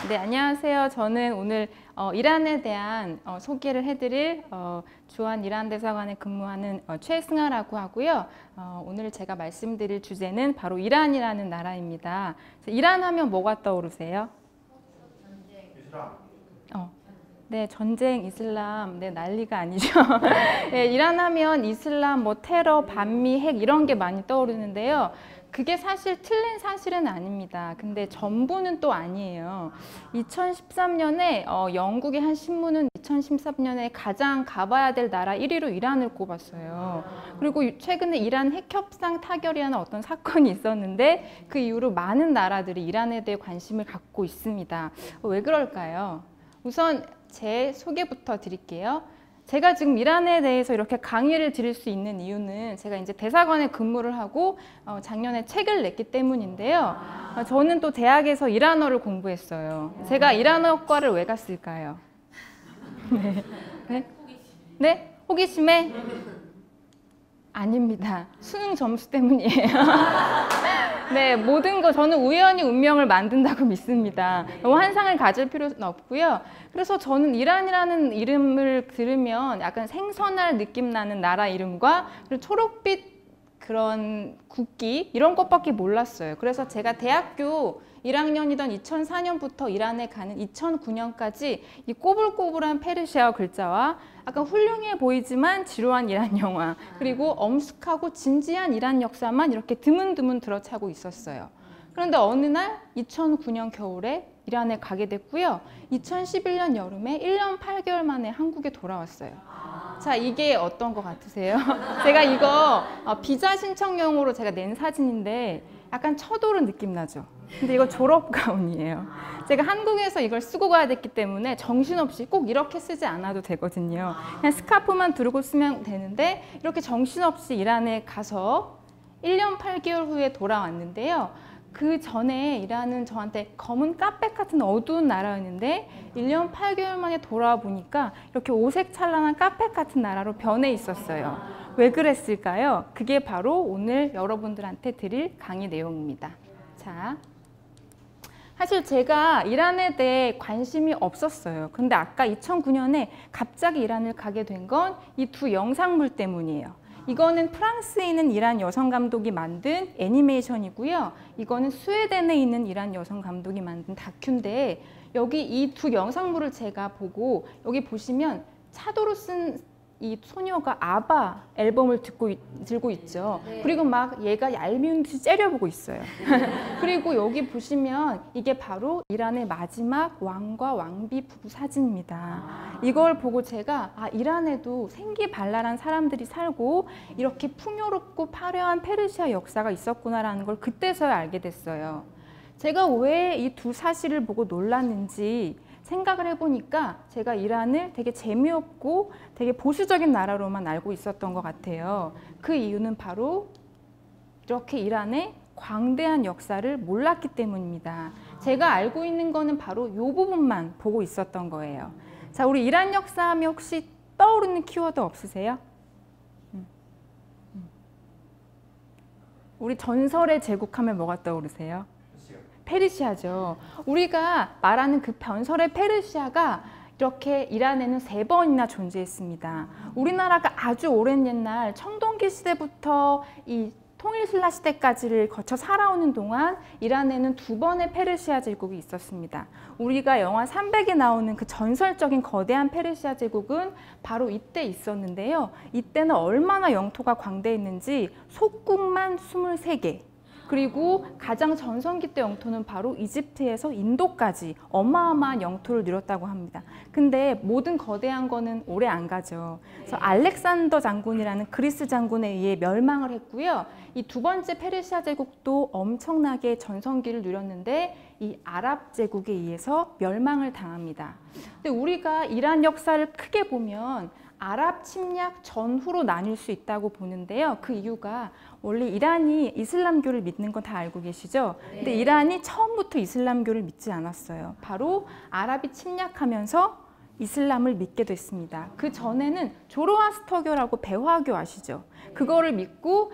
네, 안녕하세요. 저는 오늘 이란에 대한 소개를 해드릴 주한 이란 대사관에 근무하는 최승아라고 하고요. 오늘 제가 말씀드릴 주제는 바로 이란이라는 나라입니다. 이란 하면 뭐가 떠오르세요? 네, 전쟁, 이슬람, 네, 난리가 아니죠. 네, 이란 하면 이슬람, 뭐 테러, 반미, 핵 이런 게 많이 떠오르는데요. 그게 사실 틀린 사실은 아닙니다. 근데 전부는 또 아니에요. 2013년에 영국의 한 신문은 2013년에 가장 가봐야 될 나라 1위로 이란을 꼽았어요. 그리고 최근에 이란 핵협상 타결이라는 어떤 사건이 있었는데 그 이후로 많은 나라들이 이란에 대해 관심을 갖고 있습니다. 왜 그럴까요? 우선 제 소개부터 드릴게요. 제가 지금 이란에 대해서 이렇게 강의를 드릴 수 있는 이유는 제가 이제 대사관에 근무를 하고 작년에 책을 냈기 때문인데요. 저는 또 대학에서 이란어를 공부했어요. 제가 이란어과를 왜 갔을까요? 네. 네? 네? 호기심에? 아닙니다. 수능 점수 때문이에요. 네, 모든 거 저는 우연히 운명을 만든다고 믿습니다. 너무 환상을 가질 필요는 없고요. 그래서 저는 이란이라는 이름을 들으면 약간 생선알 느낌 나는 나라 이름과 그리고 초록빛 그런 국기 이런 것밖에 몰랐어요. 그래서 제가 대학교 1학년이던 2004년부터 이란에 가는 2009년까지 이 꼬불꼬불한 페르시아어 글자와 약간 훌륭해 보이지만 지루한 이란 영화 그리고 엄숙하고 진지한 이란 역사만 이렇게 드문드문 들어차고 있었어요. 그런데 어느 날 2009년 겨울에 이란에 가게 됐고요. 2011년 여름에 1년 8개월 만에 한국에 돌아왔어요. 자, 이게 어떤 것 같으세요? 제가 이거 비자 신청용으로 제가 낸 사진인데 약간 쳐도른 느낌 나죠? 근데 이거 졸업 가운이에요. 제가 한국에서 이걸 쓰고 가야 됐기 때문에 정신없이 꼭 이렇게 쓰지 않아도 되거든요. 그냥 스카프만 두르고 쓰면 되는데 이렇게 정신없이 이란에 가서 1년 8개월 후에 돌아왔는데요. 그 전에 이란은 저한테 검은 카펫 같은 어두운 나라였는데 1년 8개월 만에 돌아와 보니까 이렇게 오색찬란한 카펫 같은 나라로 변해 있었어요. 왜 그랬을까요? 그게 바로 오늘 여러분들한테 드릴 강의 내용입니다. 자, 사실 제가 이란에 대해 관심이 없었어요. 근데 아까 2009년에 갑자기 이란을 가게 된 건 이 두 영상물 때문이에요. 이거는 프랑스에 있는 이란 여성 감독이 만든 애니메이션이고요. 이거는 스웨덴에 있는 이란 여성 감독이 만든 다큐인데 여기 이 두 영상물을 제가 보고 여기 보시면 차도로 쓴 이 소녀가 아바 앨범을 들고 있죠. 네. 그리고 막 얘가 얄미운 듯이 째려보고 있어요. 그리고 여기 보시면 이게 바로 이란의 마지막 왕과 왕비 부부 사진입니다. 이걸 보고 제가 이란에도 생기발랄한 사람들이 살고 이렇게 풍요롭고 화려한 페르시아 역사가 있었구나라는 걸 그때서야 알게 됐어요. 제가 왜 이 두 사실을 보고 놀랐는지 생각을 해보니까 제가 이란을 되게 재미없고 되게 보수적인 나라로만 알고 있었던 것 같아요. 그 이유는 바로 이렇게 이란의 광대한 역사를 몰랐기 때문입니다. 제가 알고 있는 거는 바로 이 부분만 보고 있었던 거예요. 자, 우리 이란 역사하면 혹시 떠오르는 키워드 없으세요? 우리 전설의 제국하면 뭐가 떠오르세요? 페르시아죠. 우리가 말하는 그 전설의 페르시아가 이렇게 이란에는 3번이나 존재했습니다. 우리나라가 아주 오랜 옛날 청동기 시대부터 이 통일신라 시대까지를 거쳐 살아오는 동안 이란에는 2번의 페르시아 제국이 있었습니다. 우리가 영화 300에 나오는 그 전설적인 거대한 페르시아 제국은 바로 이때 있었는데요. 이때는 얼마나 영토가 광대했는지 속국만 23개. 그리고 가장 전성기 때 영토는 바로 이집트에서 인도까지 어마어마한 영토를 누렸다고 합니다. 근데 모든 거대한 거는 오래 안 가죠. 그래서 알렉산더 장군이라는 그리스 장군에 의해 멸망을 했고요. 이 2번째 페르시아 제국도 엄청나게 전성기를 누렸는데 이 아랍 제국에 의해서 멸망을 당합니다. 근데 우리가 이란 역사를 크게 보면 아랍 침략 전후로 나뉠 수 있다고 보는데요. 그 이유가 원래 이란이 이슬람교를 믿는 건 다 알고 계시죠? 근데 이란이 처음부터 이슬람교를 믿지 않았어요. 바로 아랍이 침략하면서 이슬람을 믿게 됐습니다. 그 전에는 조로아스터교라고 배화교 아시죠? 그거를 믿고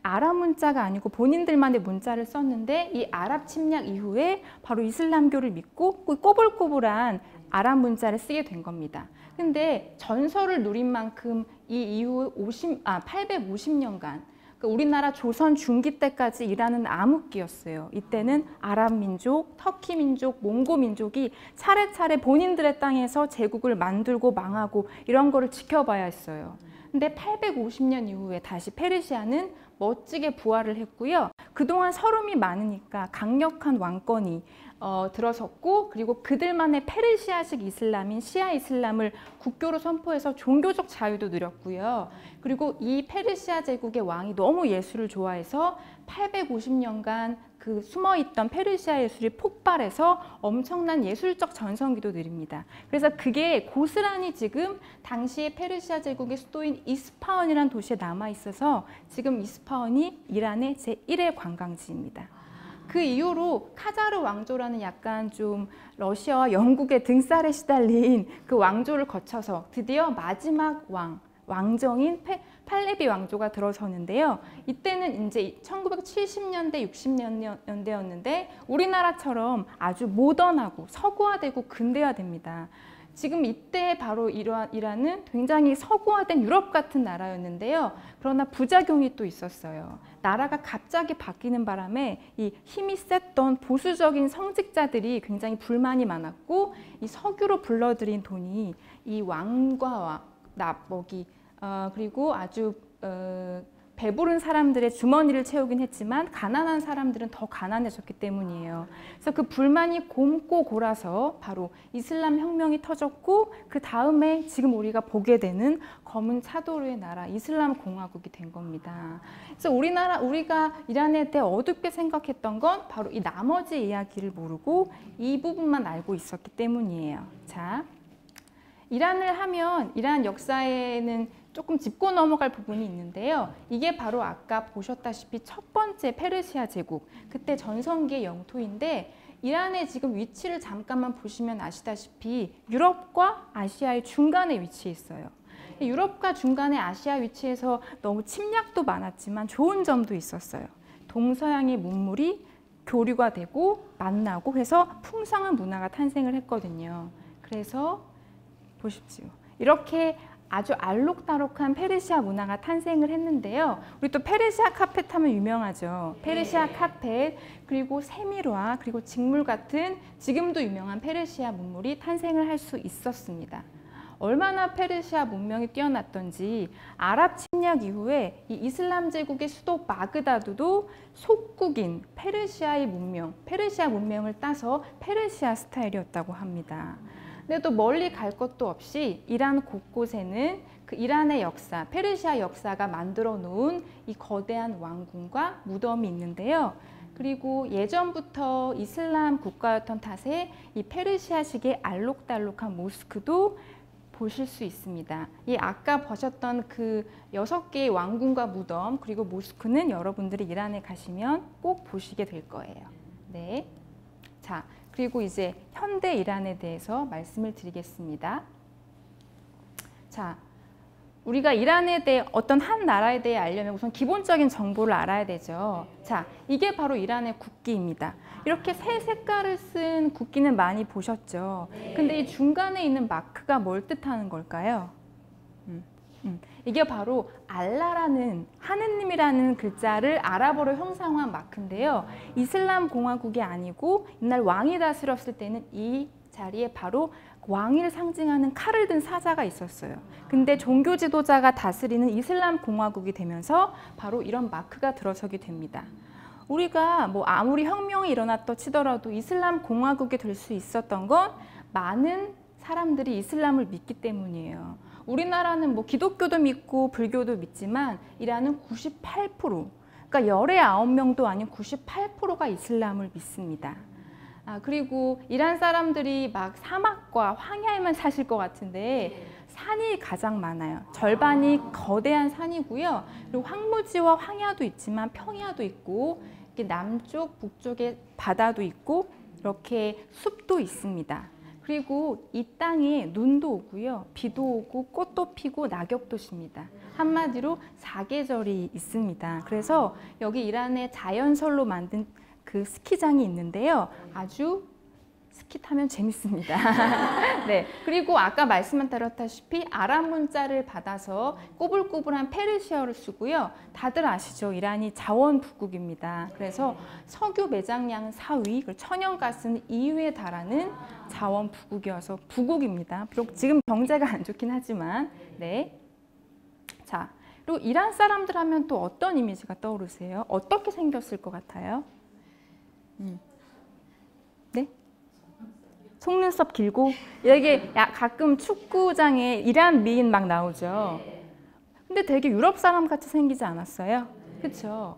아랍 문자가 아니고 본인들만의 문자를 썼는데 이 아랍 침략 이후에 바로 이슬람교를 믿고 꼬불꼬불한 아랍 문자를 쓰게 된 겁니다. 근데 전설을 누린 만큼 이 이후 850년간 우리나라 조선 중기 때까지 일하는 암흑기였어요. 이때는 아랍 민족, 터키 민족, 몽고 민족이 차례차례 본인들의 땅에서 제국을 만들고 망하고 이런 거를 지켜봐야 했어요. 근데 850년 이후에 다시 페르시아는 멋지게 부활을 했고요. 그동안 서름이 많으니까 강력한 왕권이 들어섰고, 그리고 그들만의 페르시아식 이슬람인 시아 이슬람을 국교로 선포해서 종교적 자유도 누렸고요. 그리고 이 페르시아 제국의 왕이 너무 예술을 좋아해서 850년간 그 숨어있던 페르시아 예술이 폭발해서 엄청난 예술적 전성기도 누립니다. 그래서 그게 고스란히 지금 당시의 페르시아 제국의 수도인 이스파한이라는 도시에 남아있어서 지금 이스파한이 이란의 제1의 관광지입니다. 그 이후로 카자르 왕조라는 약간 좀 러시아와 영국의 등살에 시달린 그 왕조를 거쳐서 드디어 마지막 왕정인 팔레비 왕조가 들어서는데요. 이때는 이제 1970년대, 60년대였는데 우리나라처럼 아주 모던하고 서구화되고 근대화됩니다. 지금 이때 바로 이란은 굉장히 서구화된 유럽 같은 나라였는데요. 그러나 부작용이 또 있었어요. 나라가 갑자기 바뀌는 바람에 이 힘이 셌던 보수적인 성직자들이 굉장히 불만이 많았고, 이 석유로 불러들인 돈이 이 왕과 나먹이 그리고 아주 배부른 사람들의 주머니를 채우긴 했지만 가난한 사람들은 더 가난해졌기 때문이에요. 그래서 그 불만이 곪고 골아서 바로 이슬람 혁명이 터졌고, 그 다음에 지금 우리가 보게 되는 검은 차도르의 나라 이슬람 공화국이 된 겁니다. 그래서 우리가 이란에 대해 어둡게 생각했던 건 바로 이 나머지 이야기를 모르고 이 부분만 알고 있었기 때문이에요. 자, 이란을 하면 이란 역사에는 조금 짚고 넘어갈 부분이 있는데요. 이게 바로 아까 보셨다시피 첫 번째 페르시아 제국, 그때 전성기의 영토인데, 이란의 지금 위치를 잠깐만 보시면 아시다시피 유럽과 아시아의 중간에 위치해 있어요. 유럽과 중간에 아시아 위치에서 너무 침략도 많았지만 좋은 점도 있었어요. 동서양의 문물이 교류가 되고 만나고 해서 풍성한 문화가 탄생을 했거든요. 그래서 보십시오. 이렇게 아주 알록달록한 페르시아 문화가 탄생을 했는데요. 우리 또 페르시아 카펫 하면 유명하죠. 페르시아 카펫, 그리고 세밀화, 그리고 직물 같은 지금도 유명한 페르시아 문물이 탄생을 할 수 있었습니다. 얼마나 페르시아 문명이 뛰어났던지 아랍 침략 이후에 이 이슬람 제국의 수도 바그다드도 속국인 페르시아 문명을 따서 페르시아 스타일이었다고 합니다. 근데 또 멀리 갈 것도 없이 이란 곳곳에는 그 이란의 역사, 페르시아 역사가 만들어 놓은 이 거대한 왕궁과 무덤이 있는데요. 그리고 예전부터 이슬람 국가였던 탓에 이 페르시아식의 알록달록한 모스크도 보실 수 있습니다. 이 아까 보셨던 그 6개의 왕궁과 무덤, 그리고 모스크는 여러분들이 이란에 가시면 꼭 보시게 될 거예요. 네. 자, 그리고 이제 현대 이란에 대해서 말씀을 드리겠습니다. 자, 우리가 이란에 대해 어떤 한 나라에 대해 알려면 우선 기본적인 정보를 알아야 되죠. 자, 이게 바로 이란의 국기입니다. 이렇게 새 색깔을 쓴 국기는 많이 보셨죠. 근데 이 중간에 있는 마크가 뭘 뜻하는 걸까요? 이게 바로 알라라는, 하느님이라는 글자를 아랍어로 형상화한 마크인데요. 이슬람 공화국이 아니고 이날 왕이 다스렸을 때는 이 자리에 바로 왕위를 상징하는 칼을 든 사자가 있었어요. 근데 종교 지도자가 다스리는 이슬람 공화국이 되면서 바로 이런 마크가 들어서게 됩니다. 우리가 뭐 아무리 혁명이 일어났다 치더라도 이슬람 공화국이 될 수 있었던 건 많은 사람들이 이슬람을 믿기 때문이에요. 우리나라는 뭐 기독교도 믿고 불교도 믿지만 이란은 98%, 그러니까 열의 9명도 아닌 98%가 이슬람을 믿습니다. 그리고 이란 사람들이 막 사막과 황야에만 사실 것 같은데 산이 가장 많아요. 절반이 거대한 산이고요. 그리고 황무지와 황야도 있지만 평야도 있고, 이렇게 남쪽, 북쪽에 바다도 있고, 이렇게 숲도 있습니다. 그리고 이 땅에 눈도 오고요, 비도 오고, 꽃도 피고, 낙엽도 집니다. 한마디로 사계절이 있습니다. 그래서 여기 이란의 자연설로 만든 그 스키장이 있는데요. 아주 스키 타면 재밌습니다. 네, 그리고 아까 말씀드렸다시피 아랍 문자를 받아서 꼬불꼬불한 페르시아어를 쓰고요. 다들 아시죠? 이란이 자원부국입니다. 그래서 석유 매장량은 4위, 그리고 천연가스는 2위에 달하는 자원부국이어서 부국입니다. 비록 지금 경제가 안 좋긴 하지만, 네. 자, 그리고 이란 사람들 하면 또 어떤 이미지가 떠오르세요? 어떻게 생겼을 것 같아요? 네? 속눈썹 길고 이게 가끔 축구장에 이란 미인 막 나오죠. 근데 되게 유럽 사람 같이 생기지 않았어요? 그렇죠?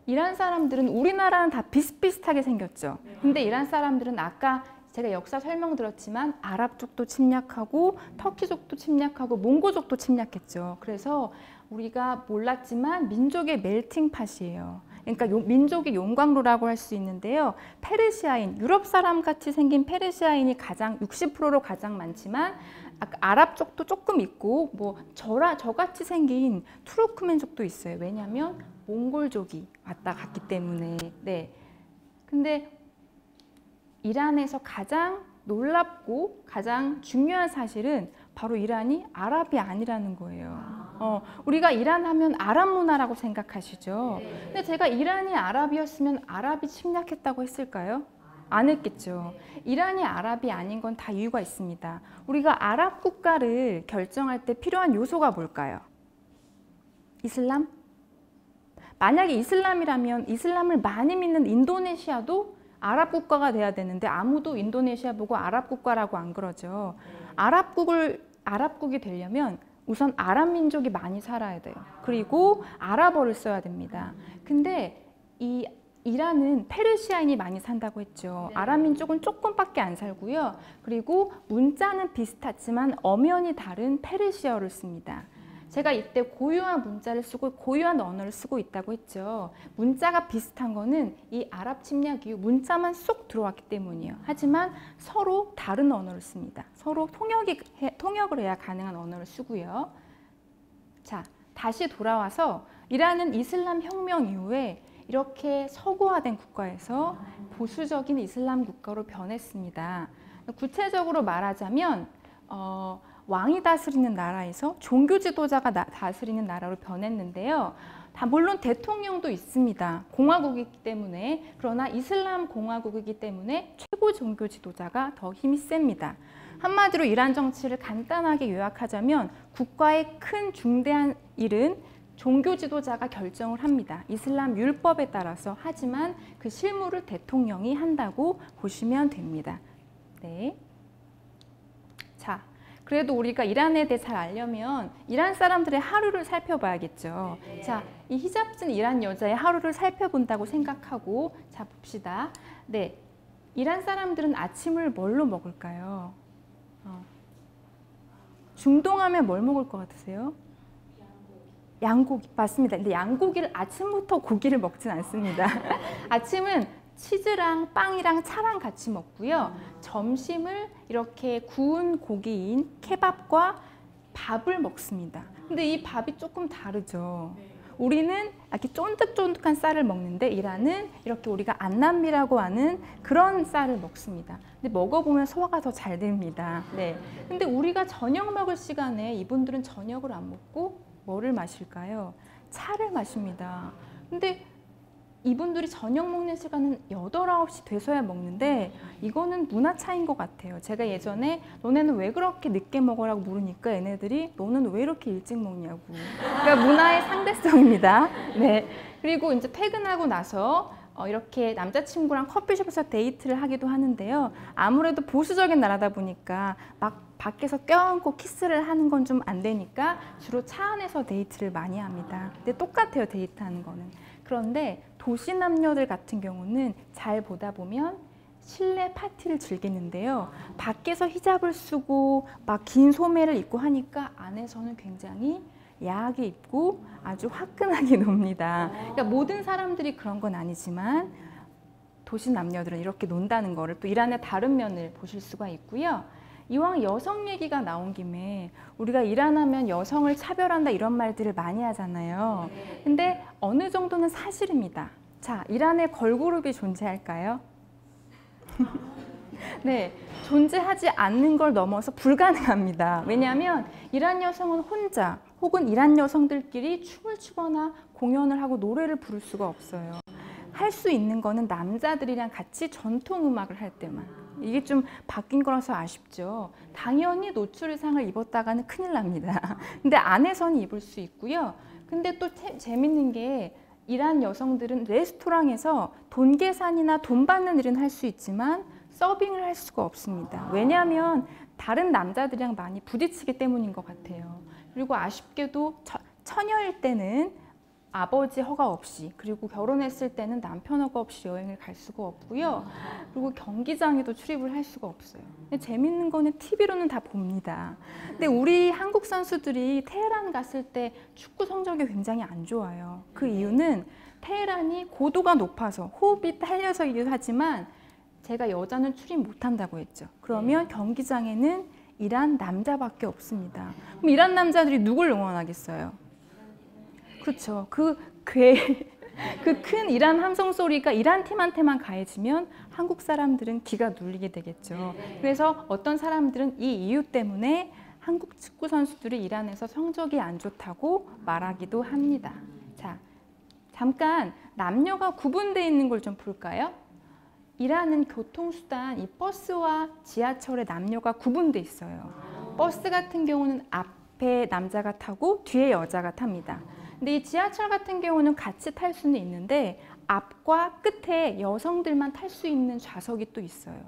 이란 사람들은 우리나라는 다 비슷비슷하게 생겼죠. 근데 이란 사람들은 아까 제가 역사 설명드렸지만 아랍 쪽도 침략하고 터키족도 침략하고 몽고족도 침략했죠. 그래서 우리가 몰랐지만 민족의 멜팅팟이에요. 그러니까 민족의 용광로라고 할 수 있는데요. 페르시아인, 유럽 사람 같이 생긴 페르시아인이 가장 60%로 가장 많지만 아랍 쪽도 조금 있고 뭐 저같이 생긴 투르크멘족도 있어요. 왜냐하면 몽골족이 왔다 갔기 때문에. 네. 근데 이란에서 가장 놀랍고 가장 중요한 사실은 바로 이란이 아랍이 아니라는 거예요. 우리가 이란 하면 아랍 문화라고 생각하시죠? 근데 제가 이란이 아랍이었으면 아랍이 침략했다고 했을까요? 안 했겠죠. 이란이 아랍이 아닌 건 다 이유가 있습니다. 우리가 아랍 국가를 결정할 때 필요한 요소가 뭘까요? 이슬람? 만약에 이슬람이라면 이슬람을 많이 믿는 인도네시아도 아랍 국가가 돼야 되는데 아무도 인도네시아 보고 아랍 국가라고 안 그러죠. 아랍국이 되려면 우선 아랍 민족이 많이 살아야 돼요. 그리고 아랍어를 써야 됩니다. 근데 이 이란은 페르시아인이 많이 산다고 했죠. 아랍 민족은 조금밖에 안 살고요. 그리고 문자는 비슷하지만 엄연히 다른 페르시아어를 씁니다. 제가 이때 고유한 문자를 쓰고 고유한 언어를 쓰고 있다고 했죠. 문자가 비슷한 거는 이 아랍 침략 이후 문자만 쏙 들어왔기 때문이에요. 하지만 서로 다른 언어를 씁니다. 서로 통역을 해야 가능한 언어를 쓰고요. 자, 다시 돌아와서 이란은 이슬람 혁명 이후에 이렇게 서구화된 국가에서 보수적인 이슬람 국가로 변했습니다. 구체적으로 말하자면 왕이 다스리는 나라에서 종교 지도자가 다스리는 나라로 변했는데요. 물론 대통령도 있습니다. 공화국이기 때문에. 그러나 이슬람 공화국이기 때문에 최고 종교 지도자가 더 힘이 셉니다. 한마디로 이란 정치를 간단하게 요약하자면 국가의 큰 중대한 일은 종교 지도자가 결정을 합니다. 이슬람 율법에 따라서. 하지만 그 실무를 대통령이 한다고 보시면 됩니다. 네. 자, 그래도 우리가 이란에 대해 잘 알려면 이란 사람들의 하루를 살펴봐야겠죠. 자, 이 히잡 쓴 이란 여자의 하루를 살펴본다고 생각하고 자, 봅시다. 네, 이란 사람들은 아침을 뭘로 먹을까요? 중동하면 뭘 먹을 것 같으세요? 양고기. 맞습니다. 근데 양고기를 아침부터 고기를 먹진 않습니다. 아침은 치즈랑 빵이랑 차랑 같이 먹고요. 점심을 이렇게 구운 고기인 케밥과 밥을 먹습니다. 근데 이 밥이 조금 다르죠. 우리는 이렇게 쫀득쫀득한 쌀을 먹는데 이란은 이렇게 우리가 안남미라고 하는 그런 쌀을 먹습니다. 근데 먹어보면 소화가 더 잘 됩니다. 네. 근데 우리가 저녁 먹을 시간에 이분들은 저녁을 안 먹고 뭐를 마실까요? 차를 마십니다. 근데 이분들이 저녁 먹는 시간은 8, 9시 돼서야 먹는데 이거는 문화 차이인 것 같아요. 제가 예전에 너네는 왜 그렇게 늦게 먹으라고 물으니까 얘네들이 너는 왜 이렇게 일찍 먹냐고. 그러니까 문화의 상대성입니다. 네. 그리고 이제 퇴근하고 나서 이렇게 남자친구랑 커피숍에서 데이트를 하기도 하는데요. 아무래도 보수적인 나라다 보니까 막 밖에서 껴안고 키스를 하는 건 좀 안 되니까 주로 차 안에서 데이트를 많이 합니다. 근데 똑같아요, 데이트하는 거는. 그런데 도시 남녀들 같은 경우는 잘 보다 보면 실내 파티를 즐기는데요. 밖에서 히잡을 쓰고 막 긴 소매를 입고 하니까 안에서는 굉장히 야하게 입고 아주 화끈하게 놉니다. 그러니까 모든 사람들이 그런 건 아니지만 도시 남녀들은 이렇게 논다는 거를 또 이란의 다른 면을 보실 수가 있고요. 이왕 여성 얘기가 나온 김에 우리가 이란 하면 여성을 차별한다 이런 말들을 많이 하잖아요. 근데 어느 정도는 사실입니다. 자, 이란에 걸그룹이 존재할까요? 네, 존재하지 않는 걸 넘어서 불가능합니다. 왜냐하면 이란 여성은 혼자 혹은 이란 여성들끼리 춤을 추거나 공연을 하고 노래를 부를 수가 없어요. 할 수 있는 거는 남자들이랑 같이 전통 음악을 할 때만. 이게 좀 바뀐 거라서 아쉽죠. 당연히 노출 의상을 입었다가는 큰일 납니다. 근데 안에서는 입을 수 있고요. 근데 또 재밌는 게 이란 여성들은 레스토랑에서 돈 계산이나 돈 받는 일은 할 수 있지만 서빙을 할 수가 없습니다. 왜냐하면 다른 남자들이랑 많이 부딪히기 때문인 것 같아요. 그리고 아쉽게도 처녀일 때는 아버지 허가 없이, 그리고 결혼했을 때는 남편 허가 없이 여행을 갈 수가 없고요. 그리고 경기장에도 출입을 할 수가 없어요. 근데 재밌는 거는 TV로는 다 봅니다. 근데 우리 한국 선수들이 테헤란 갔을 때 축구 성적이 굉장히 안 좋아요. 그 이유는 테헤란이 고도가 높아서 호흡이 딸려서이기도 하지만 제가 여자는 출입 못한다고 했죠. 그러면 경기장에는 이란 남자밖에 없습니다. 그럼 이란 남자들이 누굴 응원하겠어요? 그렇죠. 그 큰 이란 함성 소리가 이란 팀한테만 가해지면 한국 사람들은 기가 눌리게 되겠죠. 그래서 어떤 사람들은 이 이유 때문에 한국 축구 선수들이 이란에서 성적이 안 좋다고 말하기도 합니다. 자, 잠깐 남녀가 구분되어 있는 걸 좀 볼까요? 이란은 교통수단, 이 버스와 지하철의 남녀가 구분되어 있어요. 버스 같은 경우는 앞에 남자가 타고 뒤에 여자가 탑니다. 근데 이 지하철 같은 경우는 같이 탈 수는 있는데 앞과 끝에 여성들만 탈 수 있는 좌석이 또 있어요.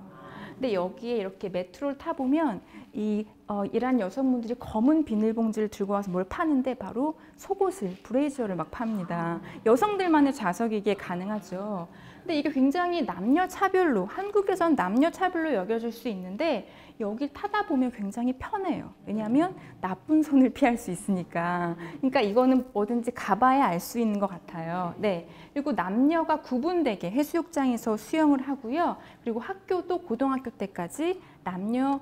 근데 여기에 이렇게 메트로를 타보면 이란 여성분들이 검은 비닐봉지를 들고 와서 뭘 파는데 바로 속옷을, 브레이저를 막 팝니다. 여성들만의 좌석이 이게 가능하죠. 근데 이게 굉장히 남녀 차별로, 한국에서는 남녀 차별로 여겨질 수 있는데 여기 타다 보면 굉장히 편해요. 왜냐하면 나쁜 손을 피할 수 있으니까. 그러니까 이거는 뭐든지 가봐야 알 수 있는 것 같아요. 네. 그리고 남녀가 구분되게 해수욕장에서 수영을 하고요. 그리고 학교도 고등학교 때까지 남녀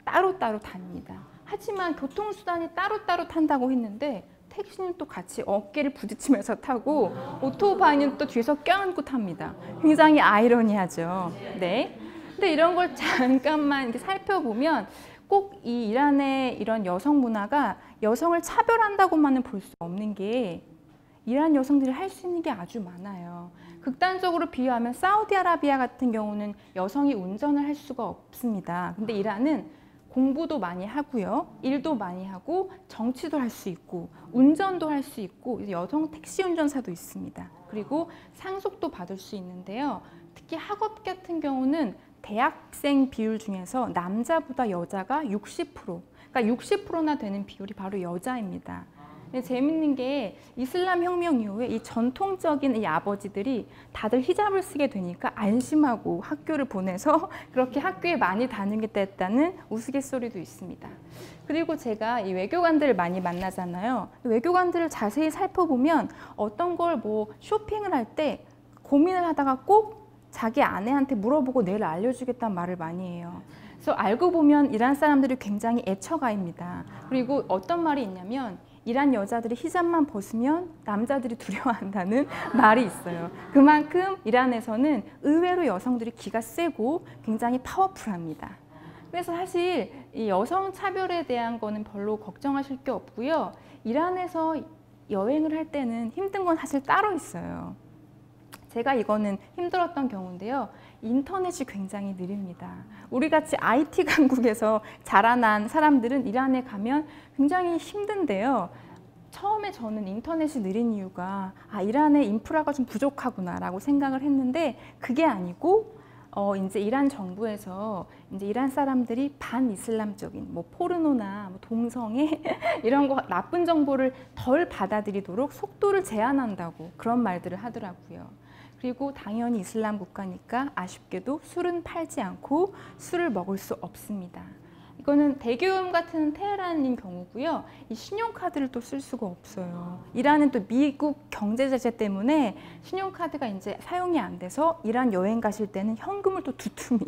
따로따로 다닙니다. 하지만 교통수단이 따로따로 탄다고 했는데 택시는 또 같이 어깨를 부딪히면서 타고 오토바이는 또 뒤에서 껴안고 탑니다. 굉장히 아이러니하죠. 네. 근데 이런 걸 잠깐만 이렇게 살펴보면 꼭 이 이란의 이런 여성 문화가 여성을 차별한다고만은 볼 수 없는 게 이란 여성들이 할 수 있는 게 아주 많아요. 극단적으로 비유하면 사우디아라비아 같은 경우는 여성이 운전을 할 수가 없습니다. 근데 이란은 공부도 많이 하고요. 일도 많이 하고 정치도 할 수 있고 운전도 할 수 있고 여성 택시 운전사도 있습니다. 그리고 상속도 받을 수 있는데요. 특히 학업 같은 경우는 대학생 비율 중에서 남자보다 여자가 60%, 그러니까 60%나 되는 비율이 바로 여자입니다. 재밌는 게 이슬람 혁명 이후에 이 전통적인 이 아버지들이 다들 히잡을 쓰게 되니까 안심하고 학교를 보내서 그렇게 학교에 많이 다니게 됐다는 우스갯소리도 있습니다. 그리고 제가 이 외교관들을 많이 만나잖아요. 외교관들을 자세히 살펴보면 어떤 걸 뭐 쇼핑을 할 때 고민을 하다가 꼭 자기 아내한테 물어보고 내일 알려주겠다는 말을 많이 해요. 그래서 알고 보면 이란 사람들이 굉장히 애처가입니다. 그리고 어떤 말이 있냐면 이란 여자들이 히잡만 벗으면 남자들이 두려워한다는 말이 있어요. 그만큼 이란에서는 의외로 여성들이 기가 세고 굉장히 파워풀합니다. 그래서 사실 이 여성 차별에 대한 거는 별로 걱정하실 게 없고요. 이란에서 여행을 할 때는 힘든 건 사실 따로 있어요. 제가 이거는 힘들었던 경우인데요. 인터넷이 굉장히 느립니다. 우리같이 IT 강국에서 자라난 사람들은 이란에 가면 굉장히 힘든데요. 처음에 저는 인터넷이 느린 이유가 이란의 인프라가 좀 부족하구나 라고 생각을 했는데 그게 아니고 이제 이란 정부에서 이제 이란 사람들이 반이슬람적인 뭐 포르노나 뭐 동성애 이런 거 나쁜 정보를 덜 받아들이도록 속도를 제한한다고 그런 말들을 하더라고요. 그리고 당연히 이슬람 국가니까 아쉽게도 술은 팔지 않고 술을 먹을 수 없습니다. 이거는 대기업 같은 테헤란인 경우고요. 이 신용카드를 또 쓸 수가 없어요. 이란은 또 미국 경제 제재 때문에 신용카드가 이제 사용이 안 돼서 이란 여행 가실 때는 현금을 또 두툼히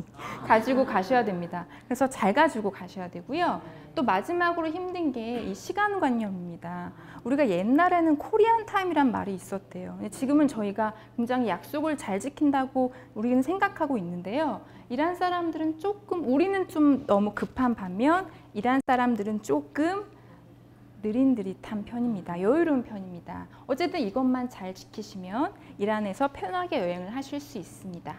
가지고 가셔야 됩니다. 그래서 잘 가지고 가셔야 되고요. 또 마지막으로 힘든 게 이 시간관념입니다. 우리가 옛날에는 코리안 타임이란 말이 있었대요. 근데 지금은 저희가 굉장히 약속을 잘 지킨다고 우리는 생각하고 있는데요. 이란 사람들은 조금, 우리는 좀 너무 급한 반면 이란 사람들은 조금 느릿느릿한 편입니다. 여유로운 편입니다. 어쨌든 이것만 잘 지키시면 이란에서 편하게 여행을 하실 수 있습니다.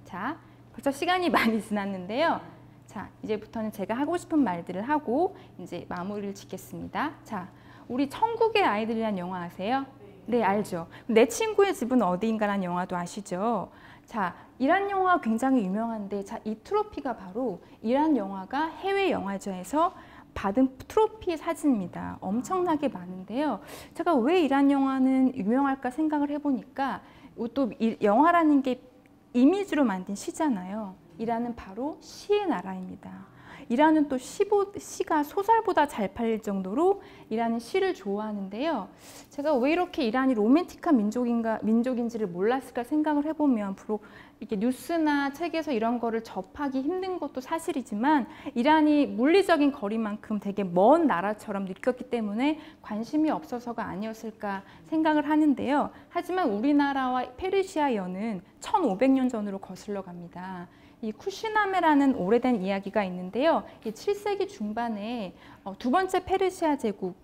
자, 벌써 시간이 많이 지났는데요. 자, 이제부터는 제가 하고 싶은 말들을 하고 이제 마무리를 짓겠습니다. 자, 우리 천국의 아이들이란 영화 아세요? 네, 알죠. 내 친구의 집은 어디인가라는 영화도 아시죠? 자, 이란 영화 굉장히 유명한데, 자, 이 트로피가 바로 이란 영화가 해외 영화제에서 받은 트로피 사진입니다. 엄청나게 많은데요. 제가 왜 이란 영화는 유명할까 생각을 해보니까 또 영화라는 게 이미지로 만든 시잖아요. 이란은 바로 시의 나라입니다. 이란은 또 시가 소설보다 잘 팔릴 정도로 이란은 시를 좋아하는데요. 제가 왜 이렇게 이란이 로맨틱한 민족인지를 몰랐을까 생각을 해보면 이렇게 뉴스나 책에서 이런 거를 접하기 힘든 것도 사실이지만 이란이 물리적인 거리만큼 되게 먼 나라처럼 느꼈기 때문에 관심이 없어서가 아니었을까 생각을 하는데요. 하지만 우리나라와 페르시아 연은 1500년 전으로 거슬러 갑니다. 이 쿠시나메라는 오래된 이야기가 있는데요. 이 7세기 중반에 두 번째 페르시아 제국,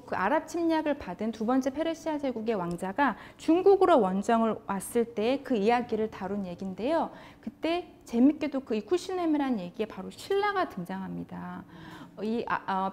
그 아랍 침략을 받은 두 번째 페르시아 제국의 왕자가 중국으로 원정을 왔을 때 그 이야기를 다룬 얘기인데요. 그때 재밌게도 그 이 쿠시나메라는 얘기에 바로 신라가 등장합니다. 이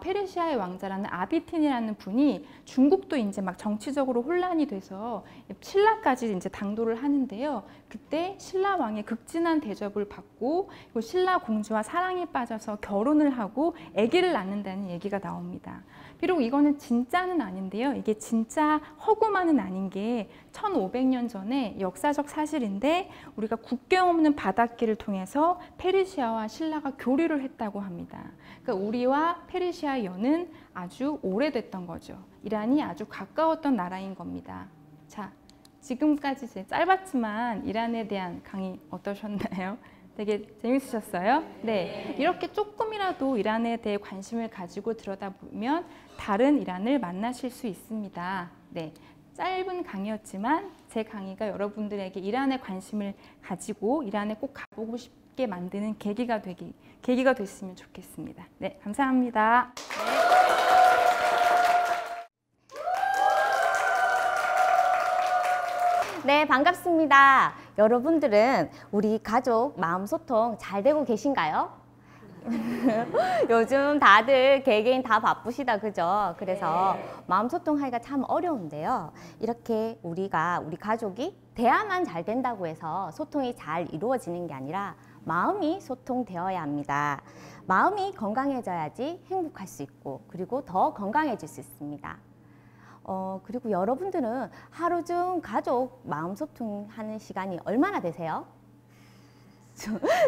페르시아의 왕자라는 아비틴이라는 분이 중국도 이제 막 정치적으로 혼란이 돼서 신라까지 이제 당도를 하는데요. 그때 신라 왕의 극진한 대접을 받고 신라 공주와 사랑에 빠져서 결혼을 하고 아기를 낳는다는 얘기가 나옵니다. 비록 이거는 진짜는 아닌데요. 이게 진짜 허구만은 아닌 게 1500년 전에 역사적 사실인데 우리가 국경 없는 바닷길을 통해서 페르시아와 신라가 교류를 했다고 합니다. 그러니까 우리와 페르시아 연은 아주 오래됐던 거죠. 이란이 아주 가까웠던 나라인 겁니다. 자, 지금까지 짧았지만 이란에 대한 강의 어떠셨나요? 되게 재밌으셨어요? 네. 이렇게 조금이라도 이란에 대해 관심을 가지고 들여다보면 다른 이란을 만나실 수 있습니다. 네. 짧은 강의였지만 제 강의가 여러분들에게 이란에 관심을 가지고 이란에 꼭 가보고 싶게 만드는 계기가 됐으면 좋겠습니다. 네, 감사합니다. 네, 반갑습니다. 여러분들은 우리 가족 마음소통 잘 되고 계신가요? 요즘 다들 개개인 다 바쁘시다, 그죠? 그래서 마음소통하기가 참 어려운데요. 이렇게 우리 가족이 대화만 잘 된다고 해서 소통이 잘 이루어지는 게 아니라 마음이 소통되어야 합니다. 마음이 건강해져야지 행복할 수 있고 그리고 더 건강해질 수 있습니다. 그리고 여러분들은 하루 중 가족 마음소통하는 시간이 얼마나 되세요?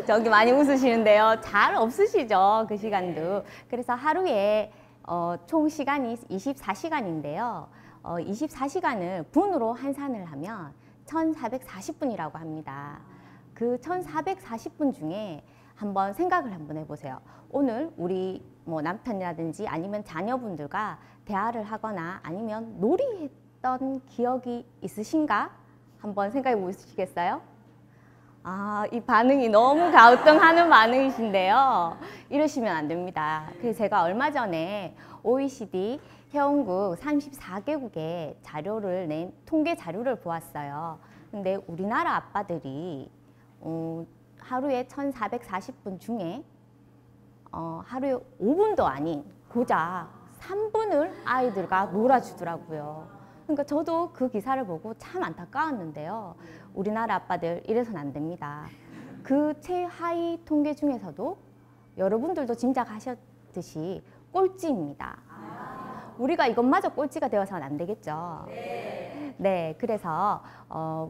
저기 많이 웃으시는데요. 잘 없으시죠? 그 시간도. 그래서 하루에 총 시간이 24시간인데요. 24시간을 분으로 환산을 하면 1440분이라고 합니다. 그 1440분 중에 한번 생각을 한번 해보세요. 오늘 우리 남편이라든지 아니면 자녀분들과 대화를 하거나 아니면 놀이했던 기억이 있으신가? 한번 생각해 보시겠어요? 이 반응이 너무 갸우뚱하는 반응이신데요. 이러시면 안 됩니다. 그래서 제가 얼마 전에 OECD 회원국 34개국의 자료를 낸 통계 자료를 보았어요. 근데 우리나라 아빠들이 하루에 1440분 중에 하루에 5분도 아닌 고작 3분을 아이들과 놀아주더라고요. 그러니까 저도 그 기사를 보고 참 안타까웠는데요. 우리나라 아빠들 이래서는 안 됩니다. 그 최하위 통계 중에서도 여러분들도 짐작하셨듯이 꼴찌입니다. 우리가 이것마저 꼴찌가 되어서는 안 되겠죠. 네, 그래서